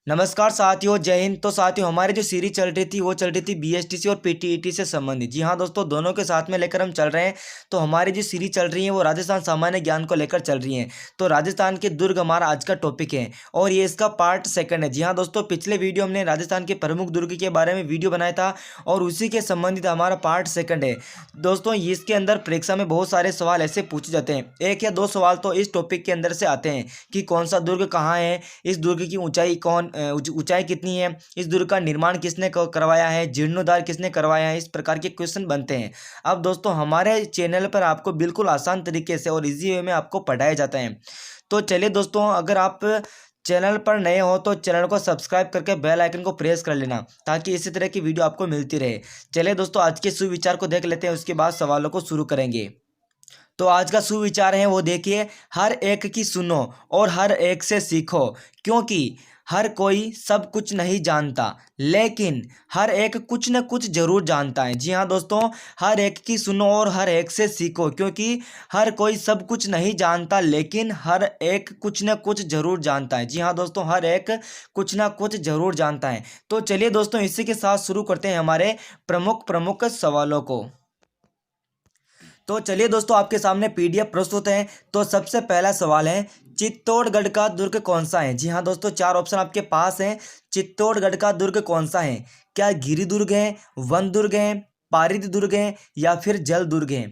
नमस्कार साथियों, जय हिंद। तो साथियों, हमारी जो सीरीज चल रही थी वो चल रही थी बीएसटीसी और पीटीईटी से संबंधित। जी हाँ दोस्तों, दोनों के साथ में लेकर हम चल रहे हैं। तो हमारी जो सीरीज चल रही है वो राजस्थान सामान्य ज्ञान को लेकर चल रही है। तो राजस्थान के दुर्ग हमारा आज का टॉपिक है और ये इसका पार्ट सेकंड है। जी हाँ दोस्तों, पिछले वीडियो हमने राजस्थान के प्रमुख दुर्ग के बारे में वीडियो बनाया था और उसी के संबंधित हमारा पार्ट सेकंड है। दोस्तों, इसके अंदर परीक्षा में बहुत सारे सवाल ऐसे पूछे जाते हैं। एक या दो सवाल तो इस टॉपिक के अंदर से आते हैं कि कौन सा दुर्ग कहाँ है, इस दुर्ग की ऊंचाई कितनी है, इस दुर्ग का निर्माण किसने करवाया है, जीर्णोद्धार किसने करवाया है। इस प्रकार के क्वेश्चन बनते हैं। अब दोस्तों, हमारे चैनल पर आपको बिल्कुल आसान तरीके से और इजी वे में आपको पढ़ाया जाता है। तो चलिए दोस्तों, अगर आप चैनल पर नए हो तो चैनल को सब्सक्राइब करके बेल आइकन को प्रेस कर लेना ताकि इसी तरह की वीडियो आपको मिलती रहे। चलिए दोस्तों, आज के सुविचार को देख लेते हैं, उसके बाद सवालों को शुरू करेंगे। तो आज का सुविचार है वो देखिए, हर एक की सुनो और हर एक से सीखो, क्योंकि हर कोई सब कुछ नहीं जानता लेकिन हर एक कुछ न कुछ जरूर जानता है। जी हाँ दोस्तों, हर एक की सुनो और हर एक से सीखो, क्योंकि हर कोई सब कुछ नहीं जानता लेकिन हर एक कुछ न कुछ जरूर जानता है। जी हाँ दोस्तों, हर एक कुछ न कुछ जरूर जानता है। तो चलिए दोस्तों, इसी के साथ शुरू करते हैं हमारे प्रमुख प्रमुख सवालों को। तो चलिए दोस्तों, आपके सामने पीडीएफ प्रस्तुत है। तो सबसे पहला सवाल है, चित्तौड़गढ़ का दुर्ग कौन सा है। जी हाँ दोस्तों, चार ऑप्शन आपके पास हैं। चित्तौड़गढ़ का दुर्ग कौन सा है? क्या गिरि दुर्ग है, वन दुर्ग है, पारिद दुर्ग है या फिर जल दुर्ग है?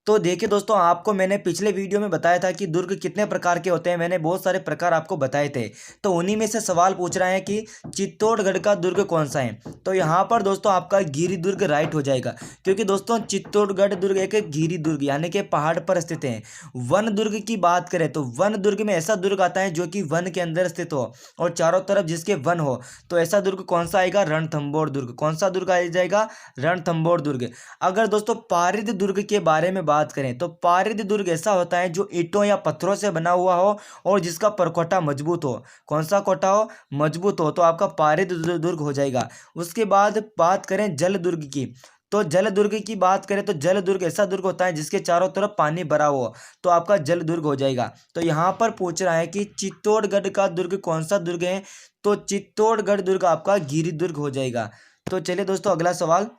तो देखिए दोस्तों, आपको मैंने पिछले वीडियो में बताया था कि दुर्ग कितने प्रकार के होते हैं। मैंने बहुत सारे प्रकार आपको बताए थे। तो उन्हीं में से सवाल पूछ रहा है कि चित्तौड़गढ़ का दुर्ग कौन सा है। तो यहाँ पर दोस्तों आपका गिरि दुर्ग राइट हो जाएगा, क्योंकि दोस्तों चित्तौड़गढ़ दुर्ग एक गिरि दुर्ग यानी कि पहाड़ पर स्थित है। वन दुर्ग की बात करें तो वन दुर्ग में ऐसा दुर्ग आता है जो कि वन के अंदर स्थित हो और चारों तरफ जिसके वन हो। तो ऐसा दुर्ग कौन सा आएगा? रणथंभौर दुर्ग। कौन सा दुर्ग आ जाएगा? रणथंभौर दुर्ग। अगर दोस्तों पारिद दुर्ग के बारे में बात करें तो पारिद दुर्ग ऐसा होता है जो ईंटों या पत्थरों से बना हुआ हो और जिसका परकोटा मजबूत हो। कौन सा कोटा हो? मजबूत हो। तो आपका पारिद दुर्ग हो जाएगा। उसके बाद बात करें जल दुर्ग की, तो जल दुर्ग की बात करें तो जल दुर्ग ऐसा दुर्ग होता है जिसके चारों तरफ पानी भरा हुआ, तो आपका जल दुर्ग हो जाएगा। तो यहाँ पर पूछ रहा है कि चित्तौड़गढ़ का दुर्ग कौन सा दुर्ग है, तो चित्तौड़गढ़ दुर्ग आपका गिरि दुर्ग हो जाएगा। तो चलिए दोस्तों, अगला सवाल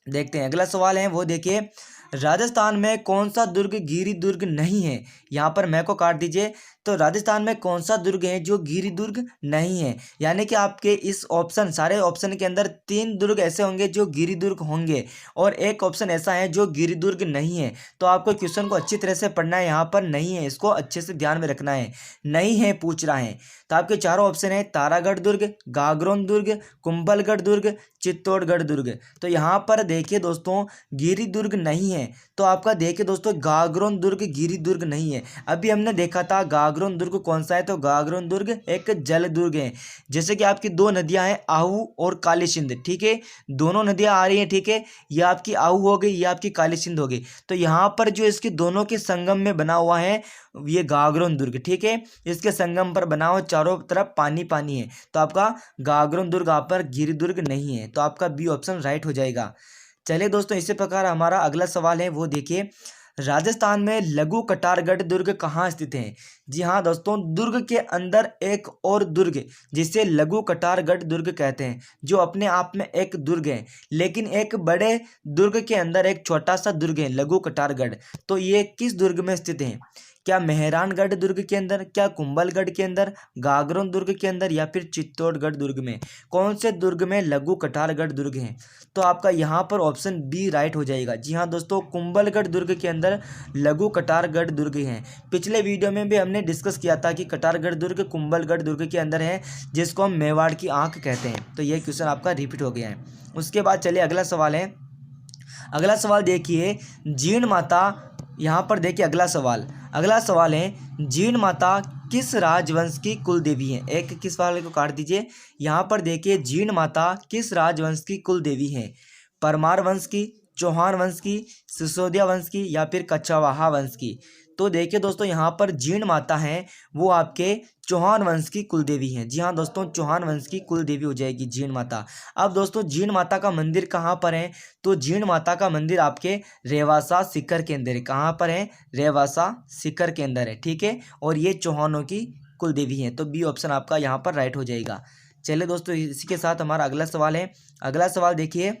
देखते हैं। अगला सवाल है वो देखिए, राजस्थान में कौन सा दुर्ग गिरि दुर्ग नहीं है? यहाँ पर मैं को काट दीजिए। तो राजस्थान में कौन सा दुर्ग है जो गिरि दुर्ग नहीं है? यानी कि आपके इस ऑप्शन सारे ऑप्शन के अंदर तीन दुर्ग ऐसे होंगे जो गिरि दुर्ग होंगे और एक ऑप्शन ऐसा है जो गिरि दुर्ग नहीं है। तो आपको क्वेश्चन को अच्छी तरह से पढ़ना है। यहाँ पर नहीं है, इसको अच्छे से ध्यान में रखना है। नहीं है पूछ रहा है। तो आपके चारों ऑप्शन है, तारागढ़ दुर्ग, गागरोन दुर्ग, कुंभलगढ़ दुर्ग, चित्तौड़गढ़ दुर्ग। तो यहाँ पर देखिए दोस्तों, गिरि दुर्ग नहीं है। तो आपका देखिए दोस्तों, गागरोन दुर्ग गिरि दुर्ग नहीं है। अभी हमने देखा था गागरोन दुर्ग कौन सा है, तो गागरोन दुर्ग एक जल दुर्ग है। जैसे कि आपकी दो नदियां हैं, आहू और काली सिंध, ठीक है। दोनों नदियां आ रही हैं, ठीक है। ये आपकी आहू हो गई, ये आपकी काली सिंध हो गई। तो यहाँ पर जो इसके दोनों के संगम में बना हुआ है ये गागरोन दुर्ग, ठीक है। इसके संगम पर बना हुआ, चारों तरफ पानी पानी है। तो आपका गागरोन दुर्ग आप पर गिरि दुर्ग नहीं है। तो आपका बी ऑप्शन राइट हो जाएगा। चलिए दोस्तों, इसी प्रकार हमारा अगला सवाल है वो देखिए, राजस्थान में लघु कटारगढ़ दुर्ग कहाँ स्थित है? जी हाँ दोस्तों, दुर्ग के अंदर एक और दुर्ग जिसे लघु कटारगढ़ दुर्ग कहते हैं, जो अपने आप में एक दुर्ग है लेकिन एक बड़े दुर्ग के अंदर एक छोटा सा दुर्ग है, लघु कटारगढ़। तो ये किस दुर्ग में स्थित है? क्या मेहरानगढ़ दुर्ग के अंदर, क्या कुंभलगढ़ के अंदर, गागरोन दुर्ग के अंदर या फिर चित्तौड़गढ़ दुर्ग में? कौन से दुर्ग में लघु कटारगढ़ दुर्ग है? तो आपका यहाँ पर ऑप्शन बी राइट हो जाएगा। जी हाँ दोस्तों, कुंभलगढ़ दुर्ग के अंदर लघु कटारगढ़ दुर्ग है। पिछले वीडियो में भी हमने डिस्कस किया था कि कटारगढ़ दुर्ग कुंभलगढ़ दुर्ग के अंदर है, जिसको हम मेवाड़ की आंख कहते हैं। तो ये क्वेश्चन आपका रिपीट हो गया है। उसके बाद चलिए अगला सवाल है। अगला सवाल देखिए, जीण माता, यहाँ पर देखिए अगला सवाल है, जीण माता किस राजवंश की कुल देवी है? एक किस वाले को काट दीजिए। यहाँ पर देखिए, जीण माता किस राजवंश की कुल देवी है? परमार वंश की, चौहान वंश की, सिसोदिया वंश की या फिर कछवाहा वंश की? तो देखिए दोस्तों, यहाँ पर जीण माता है वो आपके चौहान वंश की कुल देवी हैं। जी हाँ दोस्तों, चौहान वंश की कुल देवी हो जाएगी जीण माता। अब दोस्तों, जीण माता का मंदिर कहाँ पर है? तो जीण माता का मंदिर आपके रेवासा सीकर के अंदर है। कहाँ पर है? रेवासा सीकर के अंदर है, ठीक है। और ये चौहानों की कुल देवी हैं। तो बी ऑप्शन आपका यहाँ पर राइट हो जाएगा। चलिए दोस्तों, इसी के साथ हमारा अगला सवाल है। अगला सवाल देखिए,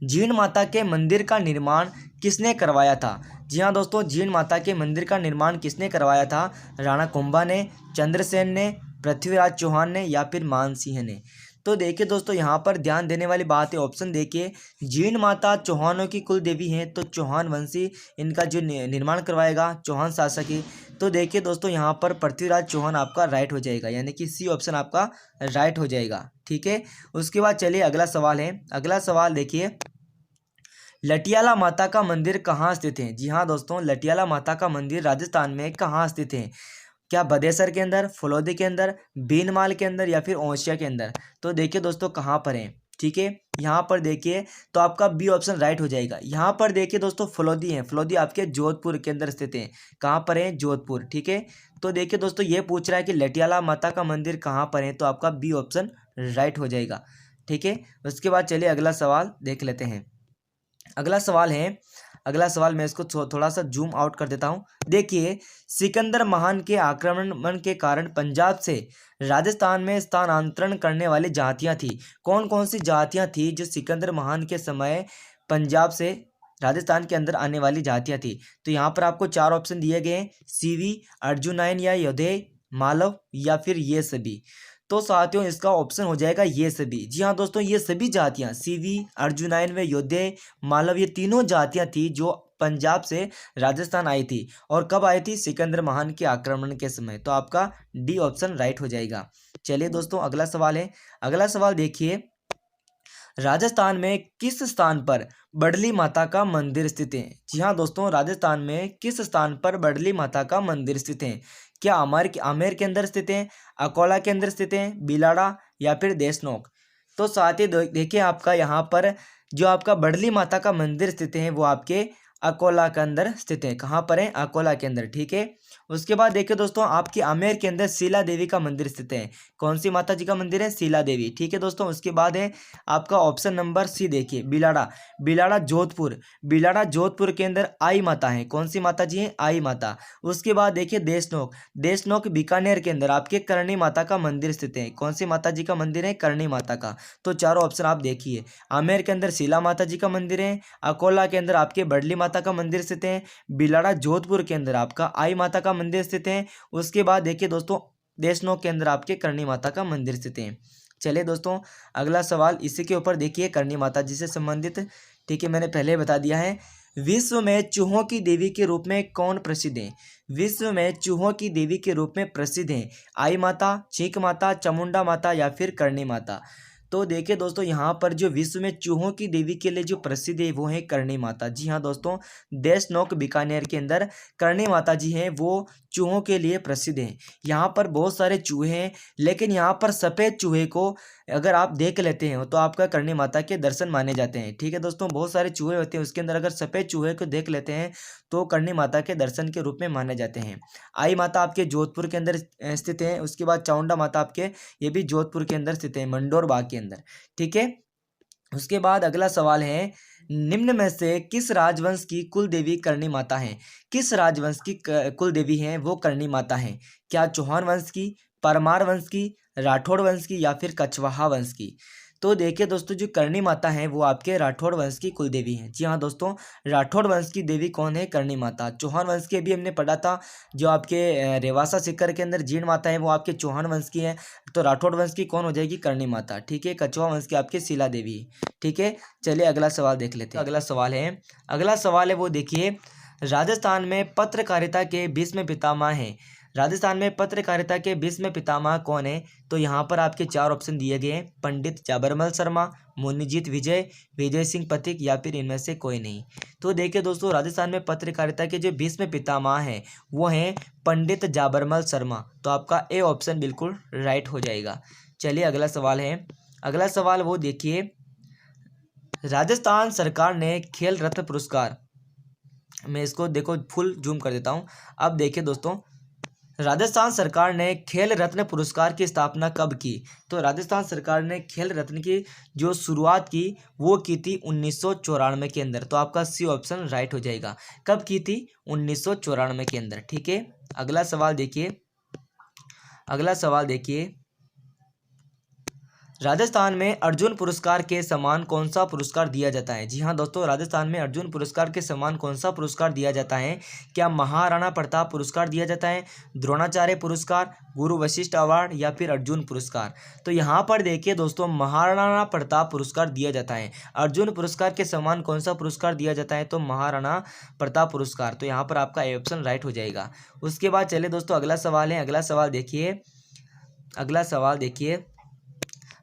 जीण माता के मंदिर का निर्माण किसने करवाया था? जी हाँ दोस्तों, जीण माता के मंदिर का निर्माण किसने करवाया था? राणा कुंभा ने, चंद्रसेन ने, पृथ्वीराज चौहान ने या फिर मानसिंह ने? तो देखिए दोस्तों, यहाँ पर ध्यान देने वाली बात है, ऑप्शन देखिए, जीण माता चौहानों की कुल देवी हैं, तो चौहान वंशी इनका जो निर्माण करवाएगा, चौहान शासक ही। तो देखिए दोस्तों, यहाँ पर पृथ्वीराज चौहान आपका राइट हो जाएगा, यानी कि सी ऑप्शन आपका राइट हो जाएगा। ठीक है, उसके बाद चलिए अगला सवाल है। अगला सवाल देखिए, लटियाला माता का मंदिर कहाँ स्थित है? जी हाँ दोस्तों, लटियाला माता का मंदिर राजस्थान में कहाँ स्थित है? क्या बदेसर के अंदर, फलौदी के अंदर, बीनमाल के अंदर या फिर ओसिया के अंदर? तो देखिए दोस्तों, कहाँ पर है? ठीक है, यहाँ पर देखिए, तो आपका बी ऑप्शन राइट हो जाएगा। यहाँ पर देखिए दोस्तों, फलौदी है, फलौदी आपके जोधपुर के अंदर स्थित है। कहाँ पर है? जोधपुर। ठीक है, तो देखिए दोस्तों, ये पूछ रहा है कि लटियाला माता का मंदिर कहाँ पर है, तो आपका बी ऑप्शन राइट हो जाएगा। ठीक है, उसके बाद चलिए अगला सवाल देख लेते हैं। अगला सवाल है, अगला सवाल मैं इसको थोड़ा सा जूम आउट कर देता हूँ। देखिए, सिकंदर महान के आक्रमण के कारण पंजाब से राजस्थान में स्थानांतरण करने वाली जातियाँ थी। कौन कौन सी जातियाँ थी जो सिकंदर महान के समय पंजाब से राजस्थान के अंदर आने वाली जातियाँ थी? तो यहाँ पर आपको चार ऑप्शन दिए गए हैं, सीवी, अर्जुनायन या योधेय, मालव या फिर ये सभी। तो साथियों, इसका ऑप्शन हो जाएगा ये सभी। जी हाँ दोस्तों, ये सभी जातियाँ, सीवी, अर्जुनायन व योधेय, मालव, ये तीनों जातियाँ थी जो पंजाब से राजस्थान आई थी। और कब आई थी? सिकंदर महान के आक्रमण के समय। तो आपका डी ऑप्शन राइट हो जाएगा। चलिए दोस्तों, अगला सवाल है। अगला सवाल देखिए, राजस्थान में किस स्थान पर बडली माता का मंदिर स्थित है? जी हाँ दोस्तों, राजस्थान में किस स्थान पर बडली माता का मंदिर स्थित है? क्या आमेर के अंदर स्थित है, अकोला के अंदर स्थित है, बिलाड़ा या फिर देशनोक? तो साथ ही देखिए, आपका यहाँ पर जो आपका बडली माता का मंदिर स्थित है वो आपके अकोला के अंदर स्थित है। कहाँ पर है? अकोला के अंदर। ठीक है, उसके बाद देखिए दोस्तों, आपके आमेर के अंदर शीला देवी का मंदिर स्थित है। कौन सी माता जी का मंदिर है? शीला देवी। ठीक है दोस्तों, उसके बाद है आपका ऑप्शन नंबर सी, देखिए, बिलाड़ा। बिलाड़ा जोधपुर, बिलाड़ा जोधपुर के अंदर आई माता है। कौन सी माता जी है? आई माता। उसके बाद देखिए देशनोक, देशनोक बीकानेर के अंदर आपके करणी माता का मंदिर स्थित है। कौन सी माता जी का मंदिर है? करणी माता का। तो चारों ऑप्शन आप देखिए, आमेर के अंदर शीला माता जी का मंदिर है, अकोला के अंदर आपके बडली माता का मंदिर स्थित है, बिलाड़ा जोधपुर के अंदर आपका आई माता का मंदिर स्थित है। उसके बाद देखिए दोस्तों, देशनोक के अंदर आपके करणी माता का मंदिर स्थित है। चलिए दोस्तों, अगला सवाल इसी के ऊपर देखिए, करणी माता जी से संबंधित। ठीक है, मैंने पहले बता दिया है। विश्व में चूहों की देवी के रूप में कौन प्रसिद्ध है? विश्व में चूहों की देवी के रूप में प्रसिद्ध है आई माता, चीक माता, चामुंडा माता या फिर करणी माता? तो देखिए दोस्तों, यहाँ पर जो विश्व में चूहों की देवी के लिए जो प्रसिद्ध है वो है करणी माता। जी हाँ दोस्तों, देशनोक बीकानेर के अंदर करणी माता जी हैं, वो चूहों के लिए प्रसिद्ध हैं। यहाँ पर बहुत सारे चूहे हैं, लेकिन यहाँ पर सफ़ेद चूहे को अगर आप देख लेते हैं तो आपका करणी माता के दर्शन माने जाते हैं। ठीक है दोस्तों, बहुत सारे चूहे होते हैं, उसके अंदर अगर सफ़ेद चूहे को देख लेते हैं तो करणी माता के दर्शन के रूप में माने जाते हैं। आई माता आपके जोधपुर के अंदर स्थित है। उसके बाद चामुंडा माता आपके ये भी जोधपुर के अंदर स्थित है, मंडोर बाग के अंदर। ठीक है, उसके बाद अगला सवाल है, निम्न में से किस राजवंश की कुल देवी करणी माता है? किस राजवंश की कुल देवी हैं वो करणी माता है? क्या चौहान वंश की, परमार वंश की, राठौड़ वंश की या फिर कछवाहा वंश की? तो देखिए दोस्तों, जो करणी माता है वो आपके राठौड़ वंश की कुल देवी हैं। जी हाँ दोस्तों, राठौड़ वंश की देवी कौन है? करणी माता। चौहान वंश की अभी हमने पढ़ा था, जो आपके रेवासा सीकर के अंदर जीण माता है वो आपके चौहान वंश की है। तो राठौड़ वंश की कौन हो जाएगी? करणी माता। ठीक है, कछवा वंश की आपकी शीला देवी। ठीक है, चलिए अगला सवाल देख लेते हैं। अगला सवाल है वो देखिए, राजस्थान में पत्रकारिता के भीष्म पितामह हैं। राजस्थान में पत्रकारिता के भीष्म पितामह कौन है? तो यहाँ पर आपके चार ऑप्शन दिए गए हैं, पंडित जाबरमल शर्मा, मुनिजीत विजय, विजय सिंह पथिक या फिर इनमें से कोई नहीं। तो देखिए दोस्तों, राजस्थान में पत्रकारिता के जो भीष्म पितामह हैं वो हैं पंडित जाबरमल शर्मा। तो आपका ए ऑप्शन बिल्कुल राइट हो जाएगा। चलिए अगला सवाल है। अगला सवाल वो देखिए, राजस्थान सरकार ने खेल रत्न पुरस्कार, मैं इसको देखो फुल जूम कर देता हूँ। अब देखिए दोस्तों, राजस्थान सरकार ने खेल रत्न पुरस्कार की स्थापना कब की? तो राजस्थान सरकार ने खेल रत्न की जो शुरुआत की वो की थी 1994 के अंदर। तो आपका सी ऑप्शन राइट हो जाएगा। कब की थी? 1994 के अंदर। ठीक है, अगला सवाल देखिए। राजस्थान में अर्जुन पुरस्कार के समान कौन सा पुरस्कार दिया जाता है? जी हाँ दोस्तों, राजस्थान में अर्जुन पुरस्कार के समान कौन सा पुरस्कार दिया जाता है? क्या महाराणा प्रताप पुरस्कार दिया जाता है, द्रोणाचार्य पुरस्कार, गुरु वशिष्ठ अवार्ड या फिर अर्जुन पुरस्कार? तो यहाँ पर देखिए दोस्तों, महाराणा प्रताप पुरस्कार दिया जाता है। अर्जुन पुरस्कार के समान कौन सा पुरस्कार दिया जाता है? तो महाराणा प्रताप पुरस्कार। तो यहाँ पर आपका ऑप्शन राइट हो जाएगा। उसके बाद चलिए दोस्तों, अगला सवाल है। अगला सवाल देखिए,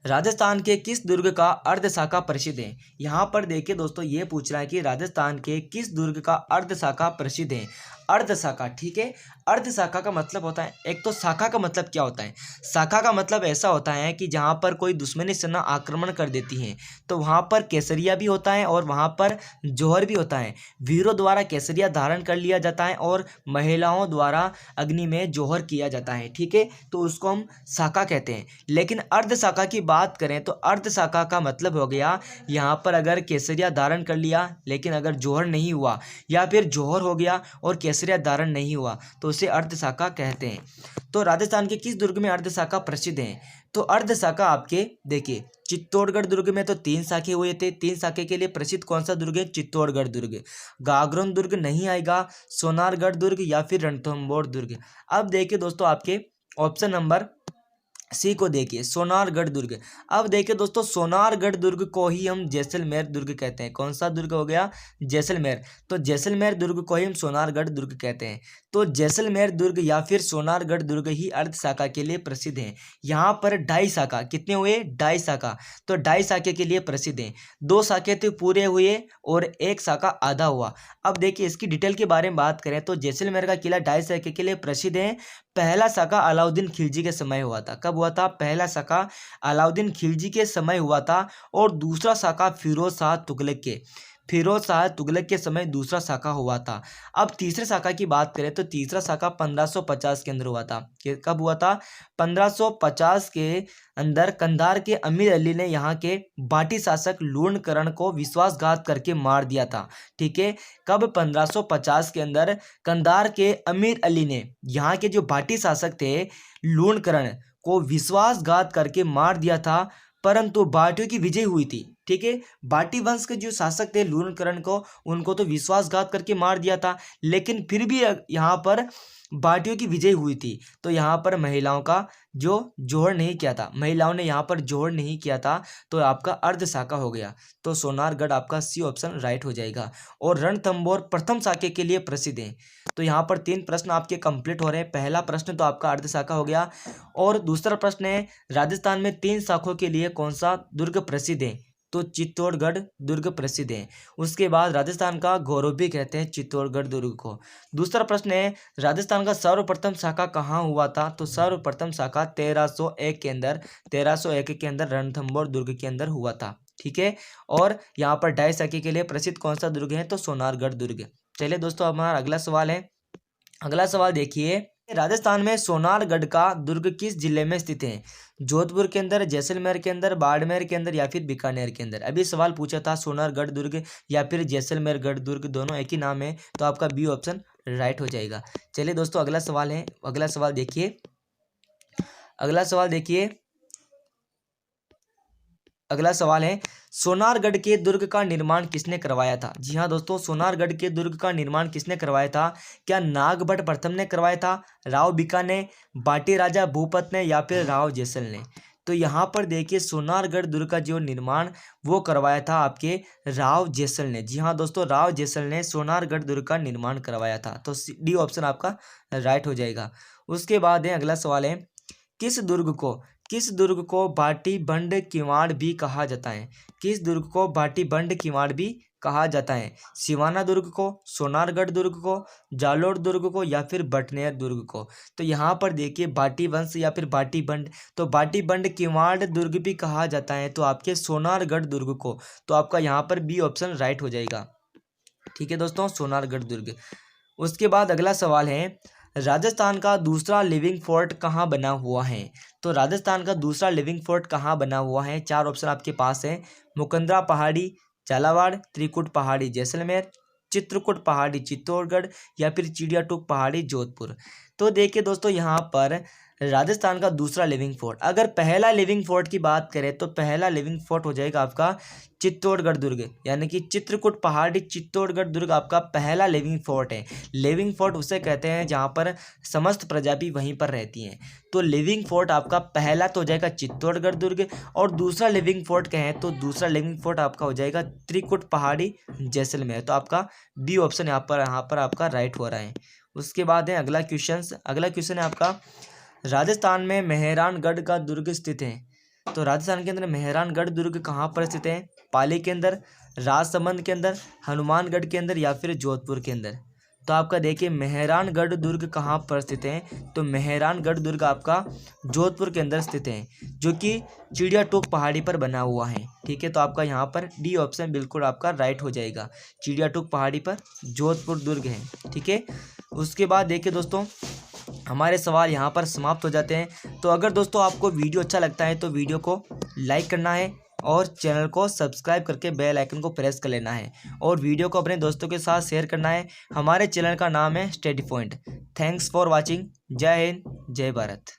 राजस्थान के किस दुर्ग का अर्धशाखा प्रसिद्ध है? यहाँ पर देखिए दोस्तों, ये पूछ रहा है कि राजस्थान के किस दुर्ग का अर्धशाखा प्रसिद्ध है। अर्धशाखा, ठीक है। अर्धशाखा का मतलब होता है, एक तो शाखा का मतलब क्या होता है? शाखा का मतलब ऐसा होता है कि जहाँ पर कोई दुश्मनी सेना आक्रमण कर देती है तो वहाँ पर केसरिया भी होता है और वहाँ पर जौहर भी होता है। वीरों द्वारा केसरिया धारण कर लिया जाता है और महिलाओं द्वारा अग्नि में जौहर किया जाता है, ठीक है। तो उसको हम शाखा कहते हैं। लेकिन अर्धशाखा की बात करें तो अर्धशाखा का मतलब हो गया, यहाँ पर अगर केसरिया धारण कर लिया लेकिन अगर जौहर नहीं हुआ, या फिर जौहर हो गया और केसरिया धारण नहीं हुआ, तो उसे अर्धशाखा कहते हैं। तो राजस्थान के किस दुर्ग में अर्धशाखा प्रसिद्ध है? तो अर्धशाखा आपके देखिए, चित्तौड़गढ़ दुर्ग में तो 3 शाखे हुए थे। 3 शाखे के लिए प्रसिद्ध कौन सा दुर्ग है? चित्तौड़गढ़ दुर्ग। गागरोन दुर्ग नहीं आएगा, सोनारगढ़ दुर्ग या फिर रणथंभौर दुर्ग। अब देखिए दोस्तों, आपके ऑप्शन नंबर सी को देखिए, सोनारगढ़ दुर्ग। अब देखिए दोस्तों, सोनारगढ़ दुर्ग को ही हम जैसलमेर दुर्ग कहते हैं। कौन सा दुर्ग हो गया? जैसलमेर। तो जैसलमेर दुर्ग को ही हम सोनारगढ़ दुर्ग कहते हैं। तो जैसलमेर दुर्ग या फिर सोनारगढ़ दुर्ग ही अर्धशाखा के लिए प्रसिद्ध है। यहाँ पर 2.5 शाखा, कितने हुए? 2.5 शाखा। तो 2.5 शाखे के लिए प्रसिद्ध है। 2 शाखे तो पूरे हुए और 1 शाखा आधा हुआ। अब देखिए, इसकी डिटेल के बारे में बात करें तो जैसलमेर का किला 2.5 शाखे के लिए प्रसिद्ध है। पहला शाखा अलाउद्दीन खिलजी के समय हुआ था। कब हुआ था? पहला शाखा अलाउद्दीन खिलजी के समय हुआ था और दूसरा शाखा फिरोज शाह तुगलक के समय दूसरा शाखा हुआ था। अब तीसरे शाखा की बात करें तो तीसरा शाखा 1550 के अंदर हुआ था। कब हुआ था? 1550 के अंदर कंधार के अमीर अली ने यहाँ के बाटी शासक लूणकरण को विश्वासघात करके मार दिया था, ठीक है। कब? 1550 के अंदर कंधार के अमीर अली ने यहाँ के जो बाटी शासक थे लूणकरण को विश्वासघात करके मार दिया था, परंतु बाटियों की विजय हुई थी, ठीक है। बाटी वंश के जो शासक थे लूणकरण को, उनको तो विश्वासघात करके मार दिया था, लेकिन फिर भी यहाँ पर बाटियों की विजय हुई थी। तो यहाँ पर महिलाओं का जो जौहर नहीं किया था, महिलाओं ने यहाँ पर जौहर नहीं किया था, तो आपका अर्धशाखा हो गया। तो सोनारगढ़ आपका सी ऑप्शन राइट हो जाएगा। और रणथंभौर प्रथम शाखे के लिए प्रसिद्ध है। तो यहाँ पर 3 प्रश्न आपके कंप्लीट हो रहे हैं। पहला प्रश्न तो आपका अर्धशाखा हो गया और दूसरा प्रश्न है, राजस्थान में 3 शाखों के लिए कौन सा दुर्ग प्रसिद्ध है? तो चित्तौड़गढ़ दुर्ग प्रसिद्ध है। उसके बाद राजस्थान का गौरव भी कहते हैं चित्तौड़गढ़ दुर्ग को। दूसरा प्रश्न है, राजस्थान का सर्वप्रथम शाखा कहाँ हुआ था? तो सर्वप्रथम शाखा 1301 के अंदर रणथंभौर दुर्ग के अंदर हुआ था, ठीक है। और यहाँ पर 2.5 शाखे के लिए प्रसिद्ध कौन सा दुर्ग है? तो सोनारगढ़ दुर्ग। चलिए दोस्तों, हमारा अगला सवाल है। अगला सवाल देखिए, राजस्थान में सोनारगढ़ का दुर्ग किस जिले में स्थित है? जोधपुर के अंदर, जैसलमेर के अंदर, बाड़मेर के अंदर या फिर बीकानेर के अंदर? अभी सवाल पूछा था सोनारगढ़ दुर्ग या फिर जैसलमेरगढ़ दुर्ग, दोनों एक ही नाम है, तो आपका बी ऑप्शन राइट हो जाएगा। चलिए दोस्तों, अगला सवाल है। अगला सवाल देखिए, अगला सवाल है, सोनारगढ़ के दुर्ग का निर्माण किसने करवाया था? जी हाँ दोस्तों, सोनारगढ़ के दुर्ग का निर्माण किसने करवाया था? क्या नागभट्ट प्रथम ने करवाया था, राव बिका ने, बाटी राजा भूपत ने या फिर राव जेसल ने? तो यहाँ पर देखिए, सोनारगढ़ दुर्ग का जो निर्माण वो करवाया था आपके राव जेसल ने। जी हाँ दोस्तों, राव जेसल ने सोनारगढ़ दुर्ग का निर्माण करवाया था। तो डी ऑप्शन आपका राइट हो जाएगा। उसके बाद है अगला सवाल है, किस दुर्ग को बाटी बंड किवाड़ भी कहा जाता है? किस दुर्ग को बाटी बंड किवाड़ भी कहा जाता है? सिवाना दुर्ग को, सोनारगढ़ दुर्ग को, जालोर दुर्ग को या फिर बटनेर दुर्ग को? तो यहाँ पर देखिए, बाटी वंश या फिर बाटी बंड, तो बाटी बंड किवाड़ दुर्ग भी कहा जाता है तो आपके सोनारगढ़ दुर्ग को। तो आपका यहाँ पर बी ऑप्शन राइट हो जाएगा, ठीक है दोस्तों, सोनारगढ़ दुर्ग। उसके बाद अगला सवाल है, राजस्थान का दूसरा लिविंग फोर्ट कहाँ बना हुआ है? तो राजस्थान का दूसरा लिविंग फोर्ट कहाँ बना हुआ है? 4 ऑप्शन आपके पास है, मुकंदरा पहाड़ी झालावाड़, त्रिकुट पहाड़ी जैसलमेर, चित्रकूट पहाड़ी चित्तौड़गढ़ या फिर चिड़ियाटूक पहाड़ी जोधपुर। तो देखिए दोस्तों, यहाँ पर राजस्थान का दूसरा लिविंग फोर्ट। अगर पहला लिविंग फोर्ट की बात करें तो पहला लिविंग फोर्ट हो जाएगा आपका चित्तौड़गढ़ दुर्ग, यानी कि चित्रकूट पहाड़ी चित्तौड़गढ़ दुर्ग आपका पहला लिविंग फोर्ट है। लिविंग फोर्ट उसे कहते हैं जहाँ पर समस्त प्रजाति वहीं पर रहती हैं। तो लिविंग फोर्ट आपका पहला तो हो जाएगा चित्तौड़गढ़ दुर्ग, और दूसरा लिविंग फोर्ट कहें तो दूसरा लिविंग फोर्ट आपका हो जाएगा त्रिकुट पहाड़ी जैसलमेर। तो आपका बी ऑप्शन यहाँ पर आपका राइट हो रहा है। उसके बाद है अगला क्वेश्चन है आपका, राजस्थान में मेहरानगढ़ का दुर्ग स्थित है। तो राजस्थान के अंदर मेहरानगढ़ दुर्ग कहाँ पर स्थित है? पाली के अंदर, राजसमंद के अंदर, हनुमानगढ़ के अंदर या फिर जोधपुर के अंदर। तो आपका देखिए मेहरानगढ़ दुर्ग कहाँ पर स्थित है? तो मेहरानगढ़ दुर्ग आपका जोधपुर के अंदर स्थित है, जो कि चिड़िया टोक पहाड़ी पर बना हुआ है। ठीक है, तो आपका यहाँ पर डी ऑप्शन बिल्कुल आपका राइट हो जाएगा। चिड़िया टोक पहाड़ी पर जोधपुर दुर्ग है। ठीक है, उसके बाद देखिए दोस्तों हमारे सवाल यहाँ पर समाप्त हो जाते हैं। तो अगर दोस्तों आपको वीडियो अच्छा लगता है तो वीडियो को लाइक करना है और चैनल को सब्सक्राइब करके बेल आइकन को प्रेस कर लेना है, और वीडियो को अपने दोस्तों के साथ शेयर करना है। हमारे चैनल का नाम है study point. Thanks for watching. जय हिंद, जय भारत।